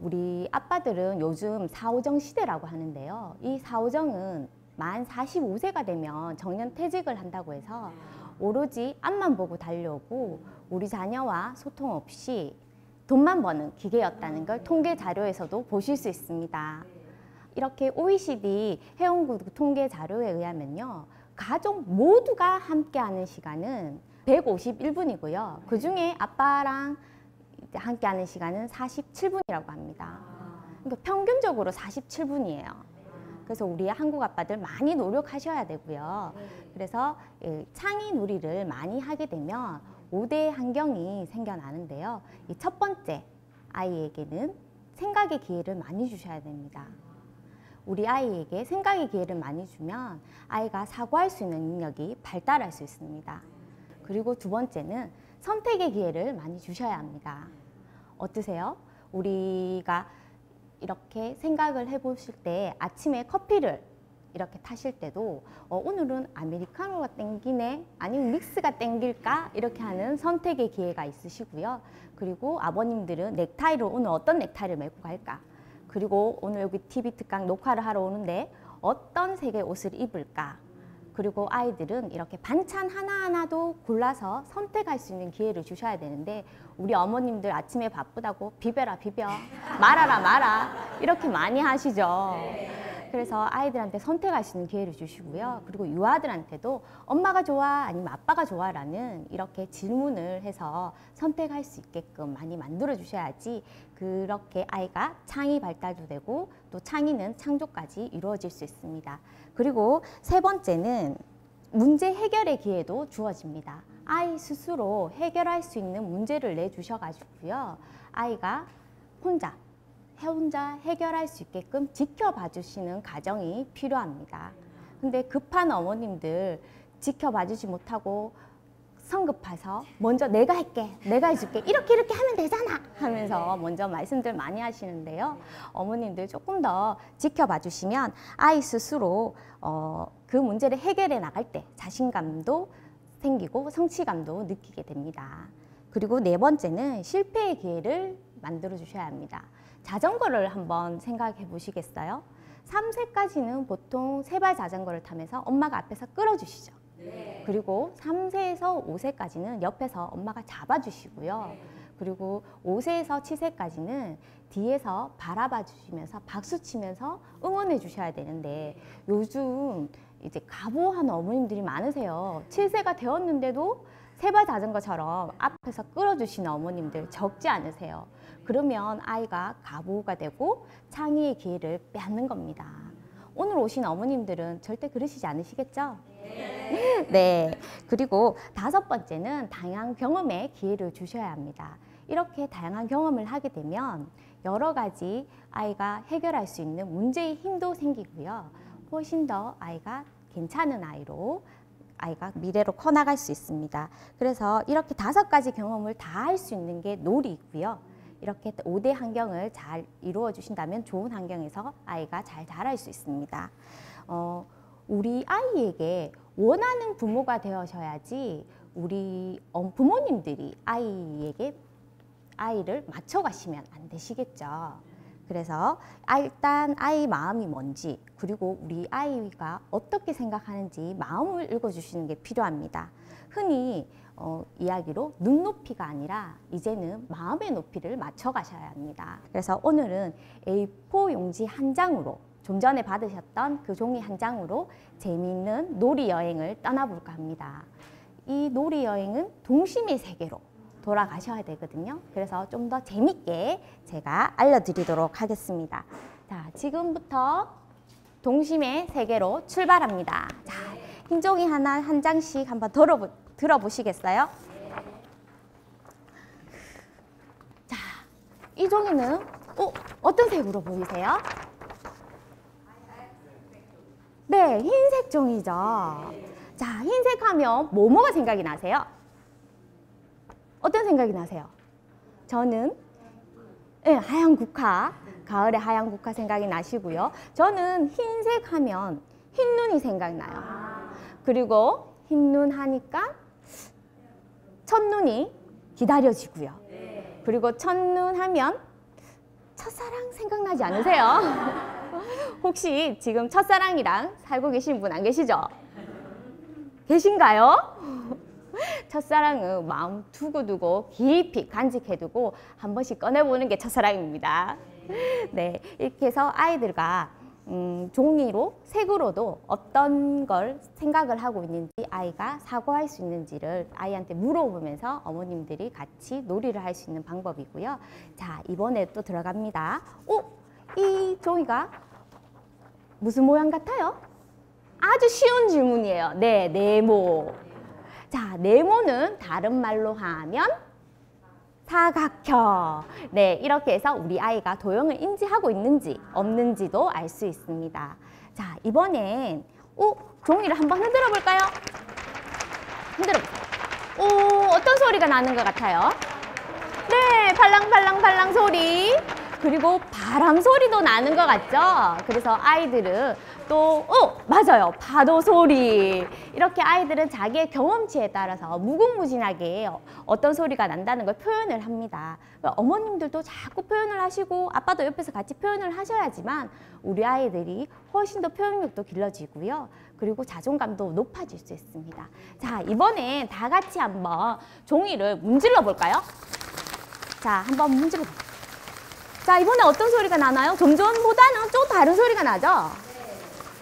우리 아빠들은 요즘 4.5정 시대라고 하는데요. 이 4.5정은 만 45세가 되면 정년퇴직을 한다고 해서 오로지 앞만 보고 달려오고 우리 자녀와 소통 없이 돈만 버는 기계였다는 걸 통계 자료에서도 보실 수 있습니다. 이렇게 OECD 회원국 통계 자료에 의하면요, 가족 모두가 함께하는 시간은 151분이고요. 그 중에 아빠랑 함께하는 시간은 47분이라고 합니다. 그러니까 평균적으로 47분이에요. 그래서 우리 한국 아빠들 많이 노력하셔야 되고요. 그래서 창의 놀이를 많이 하게 되면 5대 환경이 생겨나는데요. 이 첫 번째, 아이에게는 생각의 기회를 많이 주셔야 됩니다. 우리 아이에게 생각의 기회를 많이 주면 아이가 사고할 수 있는 능력이 발달할 수 있습니다. 그리고 두 번째는 선택의 기회를 많이 주셔야 합니다. 어떠세요? 우리가 이렇게 생각을 해보실 때 아침에 커피를 이렇게 타실 때도 오늘은 아메리카노가 땡기네, 아니면 믹스가 땡길까, 이렇게 하는 선택의 기회가 있으시고요. 그리고 아버님들은 넥타이를 오늘 어떤 넥타이를 메고 갈까, 그리고 오늘 여기 TV 특강 녹화를 하러 오는데 어떤 색의 옷을 입을까, 그리고 아이들은 이렇게 반찬 하나하나도 골라서 선택할 수 있는 기회를 주셔야 되는데 우리 어머님들 아침에 바쁘다고 비벼라 비벼, 말아라 말아 이렇게 많이 하시죠. 그래서 아이들한테 선택할 수 있는 기회를 주시고요. 그리고 유아들한테도 엄마가 좋아 아니면 아빠가 좋아라는 이렇게 질문을 해서 선택할 수 있게끔 많이 만들어 주셔야지 그렇게 아이가 창의 발달도 되고 또 창의는 창조까지 이루어질 수 있습니다. 그리고 세 번째는 문제 해결의 기회도 주어집니다. 아이 스스로 해결할 수 있는 문제를 내주셔가지고요. 아이가 혼자 해결할 수 있게끔 지켜봐 주시는 가정이 필요합니다. 근데 급한 어머님들 지켜봐 주지 못하고 성급해서 먼저 내가 할게, 내가 해줄게, 이렇게 하면 되잖아 하면서 먼저 말씀들 많이 하시는데요. 어머님들 조금 더 지켜봐 주시면 아이 스스로 그 문제를 해결해 나갈 때 자신감도 생기고 성취감도 느끼게 됩니다. 그리고 네 번째는 실패의 기회를 만들어 주셔야 합니다. 자전거를 한번 생각해 보시겠어요? 3세까지는 보통 세발 자전거를 타면서 엄마가 앞에서 끌어주시죠. 네. 그리고 3세에서 5세까지는 옆에서 엄마가 잡아주시고요. 그리고 5세에서 7세까지는 뒤에서 바라봐 주시면서 박수 치면서 응원해 주셔야 되는데 요즘 이제 가보한 어머님들이 많으세요. 7세가 되었는데도 세발 자전거처럼 앞에서 끌어주시는 어머님들 적지 않으세요. 그러면 아이가 가부가 되고 창의의 기회를 빼앗는 겁니다. 오늘 오신 어머님들은 절대 그러시지 않으시겠죠? 네. 네. 그리고 다섯 번째는 다양한 경험의 기회를 주셔야 합니다. 이렇게 다양한 경험을 하게 되면 여러 가지 아이가 해결할 수 있는 문제의 힘도 생기고요. 훨씬 더 아이가 괜찮은 아이로 아이가 미래로 커나갈 수 있습니다. 그래서 이렇게 5가지 경험을 다 할 수 있는 게 놀이이고요. 이렇게 5대 환경을 잘 이루어 주신다면 좋은 환경에서 아이가 잘 자랄 수 있습니다. 우리 아이에게 원하는 부모가 되어셔야지 우리 부모님들이 아이를 맞춰가시면 안 되시겠죠. 그래서 일단 아이 마음이 뭔지 그리고 우리 아이가 어떻게 생각하는지 마음을 읽어주시는 게 필요합니다. 흔히 이야기로 눈높이가 아니라 이제는 마음의 높이를 맞춰가셔야 합니다. 그래서 오늘은 A4 용지 한 장으로 좀 전에 받으셨던 그 종이 한 장으로 재미있는 놀이 여행을 떠나볼까 합니다. 이 놀이 여행은 동심의 세계로 돌아가셔야 되거든요. 그래서 좀 더 재밌게 제가 알려드리도록 하겠습니다. 자, 지금부터 동심의 세계로 출발합니다. 자, 흰 종이 하나 한 장씩 한번 들어보시겠어요? 자, 이 종이는 어떤 색으로 보이세요? 네, 흰색 종이죠. 자, 흰색 하면 뭐가 생각이 나세요? 어떤 생각이 나세요? 저는 하얀 국화, 가을에 하얀 국화 생각이 나시고요. 저는 흰색 하면 흰눈이 생각나요. 그리고 흰눈 하니까 첫눈이 기다려지고요. 그리고 첫눈 하면 첫사랑 생각나지 않으세요? 혹시 지금 첫사랑이랑 살고 계신 분 안 계시죠? 계신가요? 첫사랑은 마음 두고두고 깊이 간직해두고 한 번씩 꺼내보는 게 첫사랑입니다. 네, 이렇게 해서 아이들과 종이로, 색으로도 어떤 걸 생각을 하고 있는지 아이가 사고할 수 있는지를 아이한테 물어보면서 어머님들이 같이 놀이를 할 수 있는 방법이고요. 자, 이번에 또 들어갑니다. 이 종이가 무슨 모양 같아요? 아주 쉬운 질문이에요. 네, 네모. 자, 네모는 다른 말로 하면 사각형. 네, 이렇게 해서 우리 아이가 도형을 인지하고 있는지 없는지도 알 수 있습니다. 자, 이번엔 종이를 한번 흔들어 볼까요? 흔들어 보세요. 어떤 소리가 나는 것 같아요? 네, 팔랑팔랑팔랑 소리. 그리고 바람 소리도 나는 것 같죠? 그래서 아이들은 또 맞아요, 파도 소리. 이렇게 아이들은 자기의 경험치에 따라서 무궁무진하게 어떤 소리가 난다는 걸 표현을 합니다. 어머님들도 자꾸 표현을 하시고 아빠도 옆에서 같이 표현을 하셔야지만 우리 아이들이 훨씬 더 표현력도 길러지고요. 그리고 자존감도 높아질 수 있습니다. 자, 이번엔 다 같이 한번 종이를 문질러 볼까요? 자, 한번 문질러 볼까요? 자, 이번에 어떤 소리가 나나요? 좀 전보다는 좀 다른 소리가 나죠?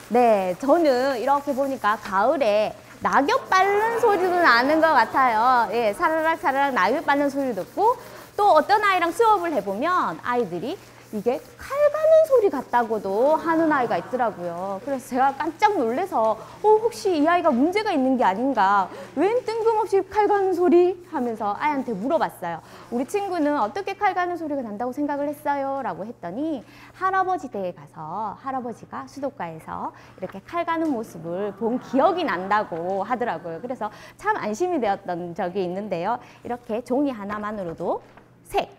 네, 저는 이렇게 보니까 가을에 낙엽 밟는 소리도 나는 것 같아요. 예, 사라락 사라락 낙엽 밟는 소리도 듣고 또 어떤 아이랑 수업을 해보면 아이들이 이게 칼 가는 소리 같다고도 하는 아이가 있더라고요. 그래서 제가 깜짝 놀라서 혹시 이 아이가 문제가 있는 게 아닌가, 웬 뜬금없이 칼 가는 소리 하면서 아이한테 물어봤어요. 우리 친구는 어떻게 칼 가는 소리가 난다고 생각을 했어요? 라고 했더니 할아버지 댁에 가서 할아버지가 수도가에서 이렇게 칼 가는 모습을 본 기억이 난다고 하더라고요. 그래서 참 안심이 되었던 적이 있는데요. 이렇게 종이 하나만으로도 색,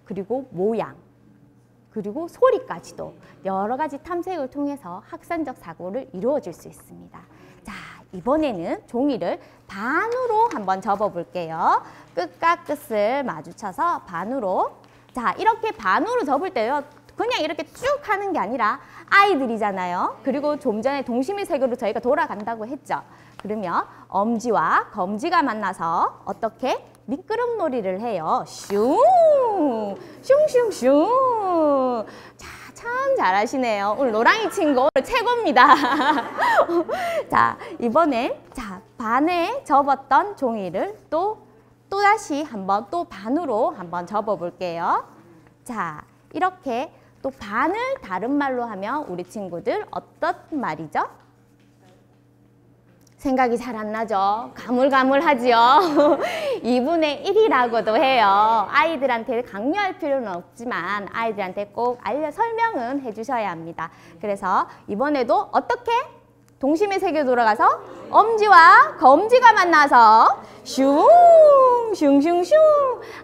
그리고 모양, 그리고 소리까지도 여러 가지 탐색을 통해서 학습적 사고를 이루어줄 수 있습니다. 자, 이번에는 종이를 반으로 한번 접어볼게요. 끝과 끝을 마주쳐서 반으로. 자, 이렇게 반으로 접을 때요, 그냥 이렇게 쭉 하는 게 아니라 아이들이잖아요. 그리고 좀 전에 동심의 세계로 저희가 돌아간다고 했죠. 그러면 엄지와 검지가 만나서 어떻게? 미끄럼놀이를 해요. 슝! 슝슝슝! 자, 참 잘하시네요. 오늘 노랑이 친구 오늘 최고입니다. 자, 이번에 반에 접었던 종이를 또다시 한번 또 반으로 한번 접어볼게요. 자, 이렇게 또 반을 다른 말로 하면 우리 친구들 어떤 말이죠? 생각이 잘 안 나죠? 가물가물하지요? 2분의 1이라고도 해요. 아이들한테 강요할 필요는 없지만 아이들한테 꼭 설명은 해주셔야 합니다. 그래서 이번에도 어떻게? 동심의 세계로 돌아가서 엄지와 검지가 만나서 슝! 슝슝슝!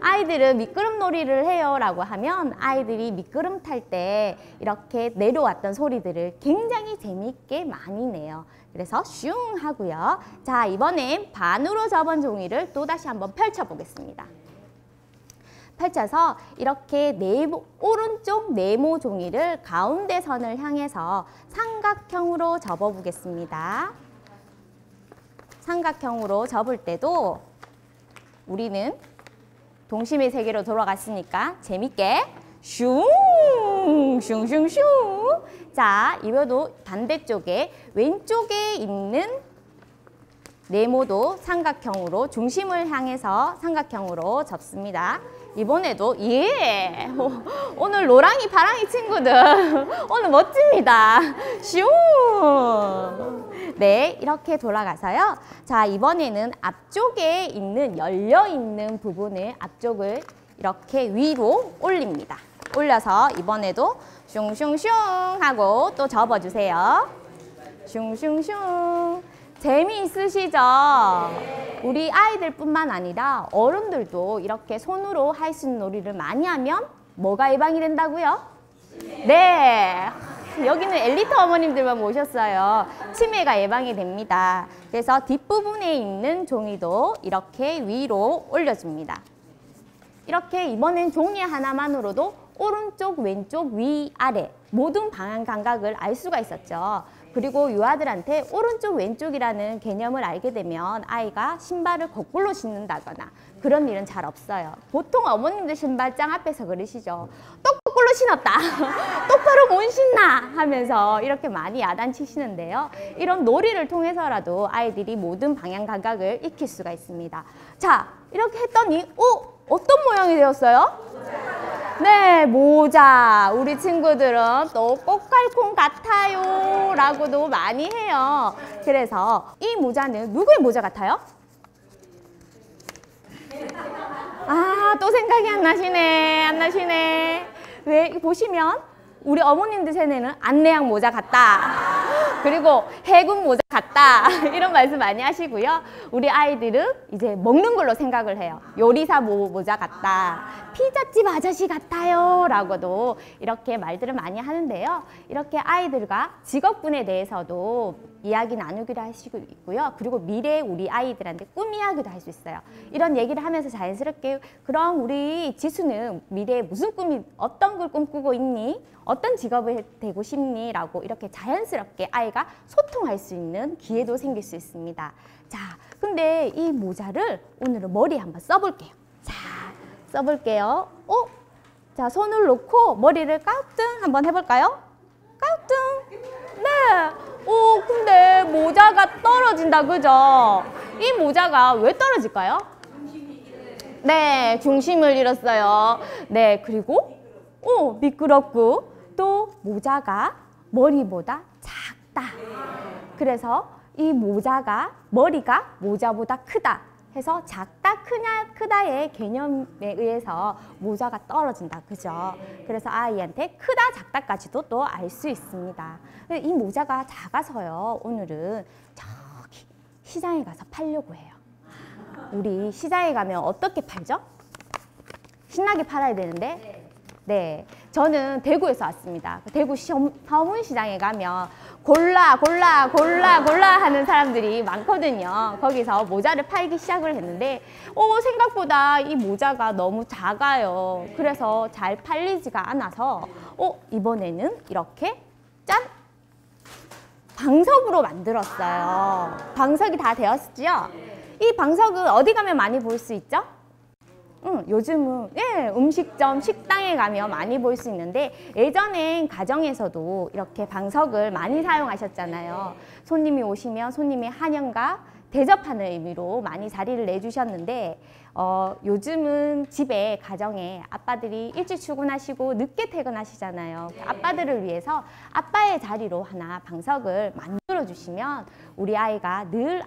아이들은 미끄럼놀이를 해요 라고 하면 아이들이 미끄럼 탈 때 이렇게 내려왔던 소리들을 굉장히 재미있게 많이 내요. 그래서 슝 하고요. 자, 이번엔 반으로 접은 종이를 또다시 한번 펼쳐보겠습니다. 펼쳐서 이렇게 오른쪽 네모 종이를 가운데 선을 향해서 삼각형으로 접어보겠습니다. 삼각형으로 접을 때도 우리는 동심의 세계로 돌아갔으니까 재밌게 슝! 슝슝슝! 자, 이번에도 반대쪽에 왼쪽에 있는 네모도 삼각형으로 중심을 향해서 삼각형으로 접습니다. 이번에도 오늘 노랑이 파랑이 친구들 오늘 멋집니다. 슝! 네, 이렇게 돌아가서요. 자, 이번에는 앞쪽에 있는 열려있는 부분을 앞쪽을 이렇게 위로 올립니다. 올려서 이번에도 슝슝슝 하고 또 접어주세요. 슝슝슝. 재미있으시죠? 우리 아이들뿐만 아니라 어른들도 이렇게 손으로 할 수 있는 놀이를 많이 하면 뭐가 예방이 된다고요? 네, 여기는 엘리트 어머님들만 모셨어요. 치매가 예방이 됩니다. 그래서 뒷부분에 있는 종이도 이렇게 위로 올려줍니다. 이렇게 이번엔 종이 하나만으로도 오른쪽, 왼쪽, 위, 아래 모든 방향 감각을 알 수가 있었죠. 그리고 이 아들한테 오른쪽, 왼쪽이라는 개념을 알게 되면 아이가 신발을 거꾸로 신는다거나 그런 일은 잘 없어요. 보통 어머님들 신발장 앞에서 그러시죠. 또 거꾸로 신었다. 똑바로 못 신나 하면서 이렇게 많이 야단치시는데요. 이런 놀이를 통해서라도 아이들이 모든 방향 감각을 익힐 수가 있습니다. 자, 이렇게 했더니 어떤 모양이 되었어요? 네, 모자. 우리 친구들은 또 꽃갈콘 같아요 라고도 많이 해요. 그래서 이 모자는 누구의 모자 같아요? 아, 또 생각이 안 나시네. 안 나시네. 왜? 보시면 우리 어머님들 세대는 안내양 모자 같다. 그리고 해군 모자 같다. 이런 말씀 많이 하시고요. 우리 아이들은 이제 먹는 걸로 생각을 해요. 요리사 모자 같다. 피자집 아저씨 같아요. 라고도 이렇게 말들을 많이 하는데요. 이렇게 아이들과 직업군에 대해서도 이야기 나누기도 하시고 있고요. 그리고 미래의 우리 아이들한테 꿈 이야기도 할 수 있어요. 이런 얘기를 하면서 자연스럽게 그럼 우리 지수는 미래에 무슨 꿈이 어떤 걸 꿈꾸고 있니? 어떤 직업을 되고 싶니? 라고 이렇게 자연스럽게 아이가 소통할 수 있는 기회도 생길 수 있습니다. 자, 근데 이 모자를 오늘은 머리에 한번 써볼게요. 자, 써볼게요. 자, 손을 놓고 머리를 까우뚱 한번 해볼까요? 까우뚱. 네. 근데 모자가 떨어진다, 그죠? 이 모자가 왜 떨어질까요? 네, 중심을 잃었어요. 네, 그리고 미끄럽고 또 모자가 머리보다 작다. 그래서 이 머리가 모자보다 크다 해서 작다, 크다의 개념에 의해서 모자가 떨어진다, 그죠? 그래서 아이한테 크다, 작다까지도 또 알 수 있습니다. 이 모자가 작아서요, 오늘은 저기 시장에 가서 팔려고 해요. 우리 시장에 가면 어떻게 팔죠? 신나게 팔아야 되는데, 네, 저는 대구에서 왔습니다. 대구 서문시장에 가면 골라 하는 사람들이 많거든요. 거기서 모자를 팔기 시작을 했는데 생각보다 이 모자가 너무 작아요. 그래서 잘 팔리지가 않아서 이번에는 이렇게 짠! 방석으로 만들었어요. 방석이 다 되었죠? 이 방석은 어디 가면 많이 볼 수 있죠? 요즘은 음식점, 식당에 가면 많이 볼 수 있는데 예전엔 가정에서도 이렇게 방석을 많이 사용하셨잖아요. 손님이 오시면 손님의 환영과 대접하는 의미로 많이 자리를 내주셨는데 요즘은 집에 가정에 아빠들이 일찍 출근하시고 늦게 퇴근하시잖아요. 아빠들을 위해서 아빠의 자리로 하나 방석을 만들어 주시면 우리 아이가 늘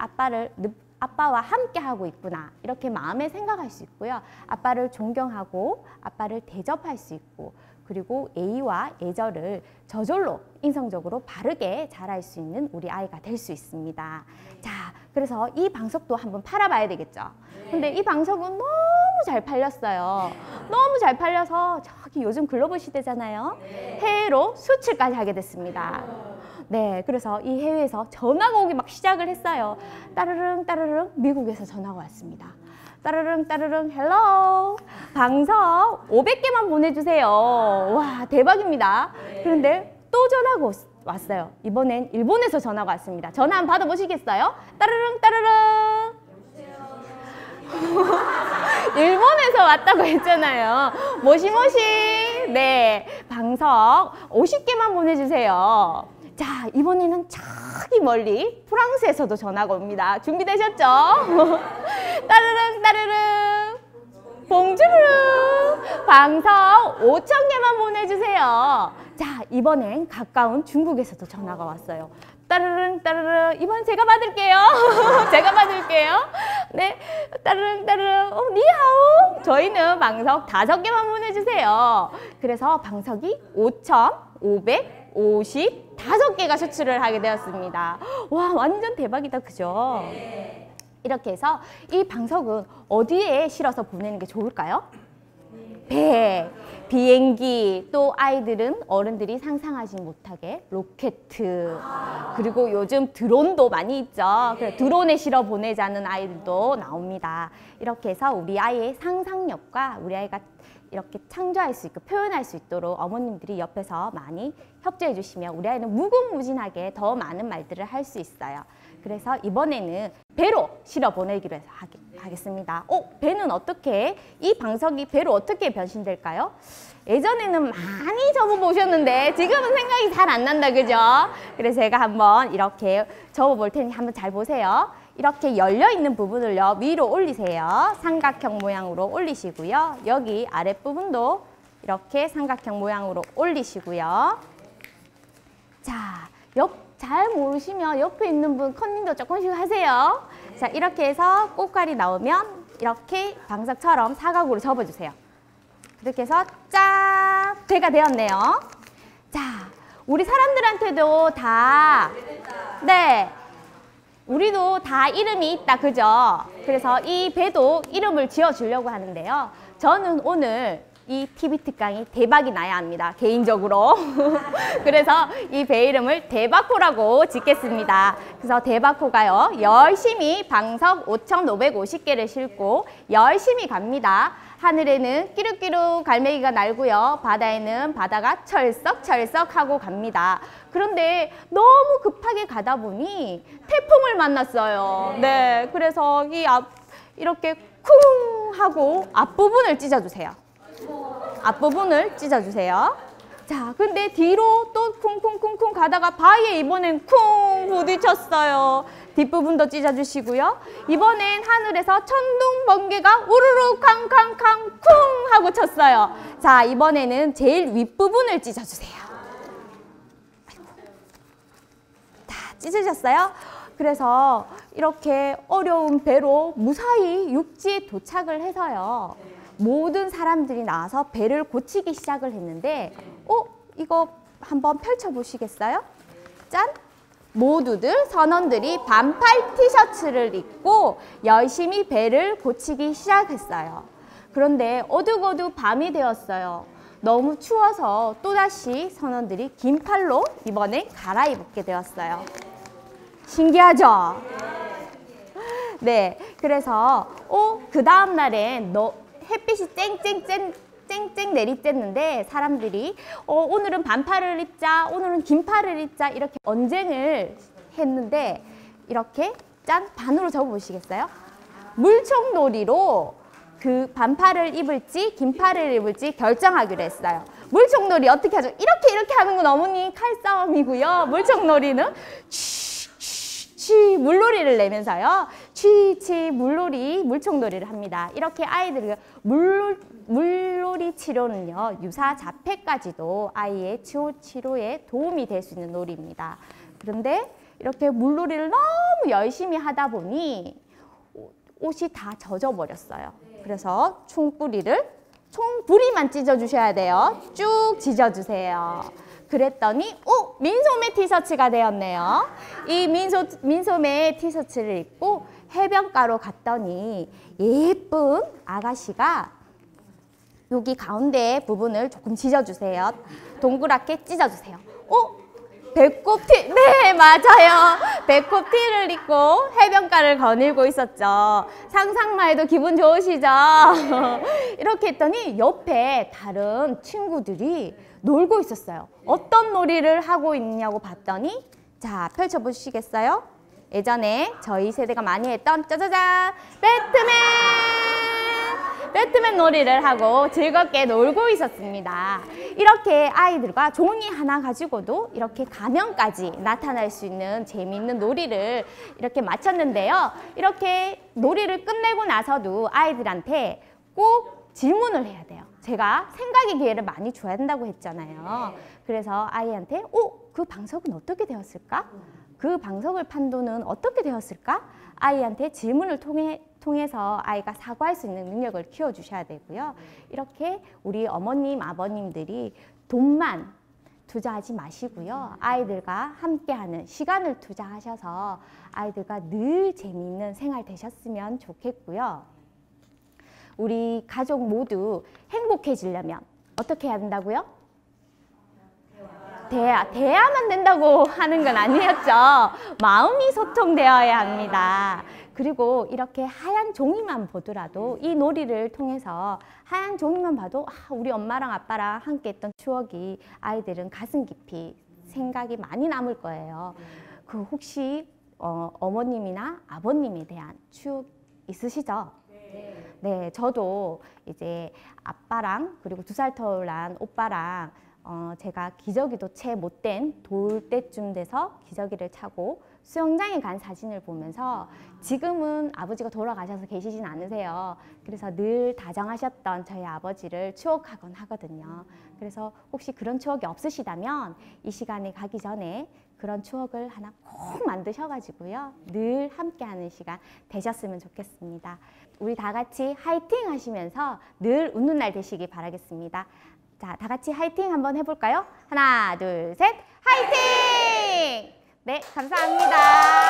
아빠와 함께 하고 있구나 이렇게 마음에 생각할 수 있고요. 아빠를 존경하고 아빠를 대접할 수 있고 그리고 예의와 예절을 저절로 인성적으로 바르게 잘할 수 있는 우리 아이가 될 수 있습니다. 자, 그래서 이 방석도 한번 팔아봐야 되겠죠. 근데 이 방석은 너무 잘 팔렸어요. 너무 잘 팔려서 저기 요즘 글로벌 시대잖아요. 해외로 수출까지 하게 됐습니다. 네, 그래서 이 해외에서 전화가 오기 막 시작을 했어요. 따르릉 따르릉 미국에서 전화가 왔습니다. 따르릉 따르릉 헬로 방석 500개만 보내주세요. 와, 대박입니다. 그런데 또 전화가 왔어요. 이번엔 일본에서 전화가 왔습니다. 전화 한번 받아보시겠어요? 따르릉 따르릉 일본에서 왔다고 했잖아요. 모시모시. 네, 방석 50개만 보내주세요. 자, 이번에는 저기 멀리 프랑스에서도 전화가 옵니다. 준비되셨죠? 따르릉 따르릉 봉주르 방석 5,000개만 보내주세요. 자, 이번엔 가까운 중국에서도 전화가 왔어요. 따르릉 따르릉 이번 제가 받을게요. 제가 받을게요. 네, 따르릉 따르릉 니하오. 저희는 방석 5개만 보내주세요. 그래서 방석이 5,555개가 수출을 하게 되었습니다. 와, 완전 대박이다, 그죠? 이렇게 해서 이 방석은 어디에 실어서 보내는 게 좋을까요? 배, 비행기, 또 아이들은 어른들이 상상하지 못하게 로켓, 그리고 요즘 드론도 많이 있죠. 그래서 드론에 실어 보내자는 아이들도 나옵니다. 이렇게 해서 우리 아이의 상상력과 우리 아이가 이렇게 창조할 수 있고 표현할 수 있도록 어머님들이 옆에서 많이 협조해 주시면 우리 아이는 무궁무진하게 더 많은 말들을 할 수 있어요. 그래서 이번에는 배로 실어 보내기로 해서 하겠습니다. 배는 어떻게, 이 방석이 배로 어떻게 변신될까요? 예전에는 많이 접어보셨는데 지금은 생각이 잘 안 난다, 그죠? 그래서 제가 한번 이렇게 접어볼 테니 한번 잘 보세요. 이렇게 열려있는 부분을요, 위로 올리세요. 삼각형 모양으로 올리시고요. 여기 아랫부분도 이렇게 삼각형 모양으로 올리시고요. 자, 잘 모르시면 옆에 있는 분 컨닝도 조금씩 하세요. 자, 이렇게 해서 꽃갈이 나오면 이렇게 방석처럼 사각으로 접어주세요. 이렇게 해서 짠! 배가 되었네요. 자, 우리 사람들한테도 다, 네, 우리도 다 이름이 있다, 그죠? 그래서 이 배도 이름을 지어주려고 하는데요. 저는 오늘 이 TV 특강이 대박이 나야 합니다, 개인적으로. 그래서 이 배 이름을 대박호라고 짓겠습니다. 그래서 대박호가요, 열심히 방석 5,550개를 싣고 열심히 갑니다. 하늘에는 끼룩끼룩 갈매기가 날고요. 바다에는 바다가 철썩철썩 하고 갑니다. 그런데 너무 급하게 가다 보니 태풍을 만났어요. 네, 그래서 이렇게 쿵 하고 앞부분을 찢어주세요. 앞부분을 찢어주세요. 자, 근데 뒤로 또 쿵쿵쿵쿵 가다가 바위에 이번엔 쿵 부딪혔어요. 뒷부분도 찢어주시고요. 이번엔 하늘에서 천둥 번개가 우르르 캉캉캉 쿵 하고 쳤어요. 자, 이번에는 제일 윗부분을 찢어주세요. 다 찢어졌어요? 그래서 이렇게 어려운 배로 무사히 육지에 도착을 해서요. 모든 사람들이 나와서 배를 고치기 시작을 했는데, 이거 한번 펼쳐보시겠어요? 짠! 모두들, 선원들이 반팔 티셔츠를 입고 열심히 배를 고치기 시작했어요. 그런데 어둑어둑 밤이 되었어요. 너무 추워서 또다시 선원들이 긴팔로 이번에 갈아입게 되었어요. 신기하죠? 네, 그래서 그 다음 날엔 햇빛이 쨍쨍 내리쬐는데 사람들이 오늘은 반팔을 입자, 오늘은 긴팔을 입자, 이렇게 언쟁을 했는데, 이렇게 짠! 반으로 접어보시겠어요? 물총놀이로 그 반팔을 입을지 긴팔을 입을지 결정하기로 했어요. 물총놀이 어떻게 하죠? 이렇게 하는 건 어머니 칼싸움이고요. 물총놀이는 물놀이를 내면서요. 물총놀이를 합니다. 이렇게 아이들이 물놀이 치료는요, 유사 자폐까지도 아이의 치료에 도움이 될 수 있는 놀이입니다. 그런데 이렇게 물놀이를 너무 열심히 하다 보니 옷이 다 젖어버렸어요. 그래서 총부리만 찢어주셔야 돼요. 쭉 찢어주세요. 그랬더니 민소매 티셔츠가 되었네요. 이 민소매 티셔츠를 입고 해변가로 갔더니 예쁜 아가씨가 여기 가운데 부분을 조금 찢어주세요. 동그랗게 찢어주세요. 배꼽티, 네, 맞아요. 배꼽티를 입고 해변가를 거닐고 있었죠. 상상만 해도 기분 좋으시죠? 이렇게 했더니 옆에 다른 친구들이 놀고 있었어요. 어떤 놀이를 하고 있냐고 봤더니, 자, 펼쳐보시겠어요? 예전에 저희 세대가 많이 했던 짜자잔, 배트맨 놀이를 하고 즐겁게 놀고 있었습니다. 이렇게 아이들과 종이 하나 가지고도 이렇게 가면까지 나타날 수 있는 재미있는 놀이를 이렇게 마쳤는데요. 이렇게 놀이를 끝내고 나서도 아이들한테 꼭 질문을 해야 돼요. 제가 생각의 기회를 많이 줘야 된다고 했잖아요. 그래서 아이한테 그 방석은 어떻게 되었을까? 그 방석을 판도는 어떻게 되었을까? 아이한테 질문을 통해서 아이가 사고할 수 있는 능력을 키워주셔야 되고요. 이렇게 우리 어머님, 아버님들이 돈만 투자하지 마시고요. 아이들과 함께하는 시간을 투자하셔서 아이들과 늘 재미있는 생활 되셨으면 좋겠고요. 우리 가족 모두 행복해지려면 어떻게 해야 된다고요? 대화만 된다고 하는 건 아니었죠. 마음이 소통되어야 합니다. 그리고 이렇게 하얀 종이만 보더라도 이 놀이를 통해서 하얀 종이만 봐도 우리 엄마랑 아빠랑 함께 했던 추억이 아이들은 가슴 깊이 생각이 많이 남을 거예요. 그 혹시 어머님이나 아버님에 대한 추억 있으시죠? 네, 저도 이제 아빠랑 그리고 2살 터울 난 오빠랑 제가 기저귀도 채 못 된 돌 때쯤 돼서 기저귀를 차고 수영장에 간 사진을 보면서 지금은 아버지가 돌아가셔서 계시진 않으세요. 그래서 늘 다정하셨던 저희 아버지를 추억하곤 하거든요. 그래서 혹시 그런 추억이 없으시다면 이 시간에 가기 전에 그런 추억을 하나 꼭 만드셔가지고요. 늘 함께하는 시간 되셨으면 좋겠습니다. 우리 다 같이 화이팅 하시면서 늘 웃는 날 되시기 바라겠습니다. 자, 다 같이 화이팅 한번 해볼까요? 하나, 둘, 셋, 화이팅! 네, 감사합니다.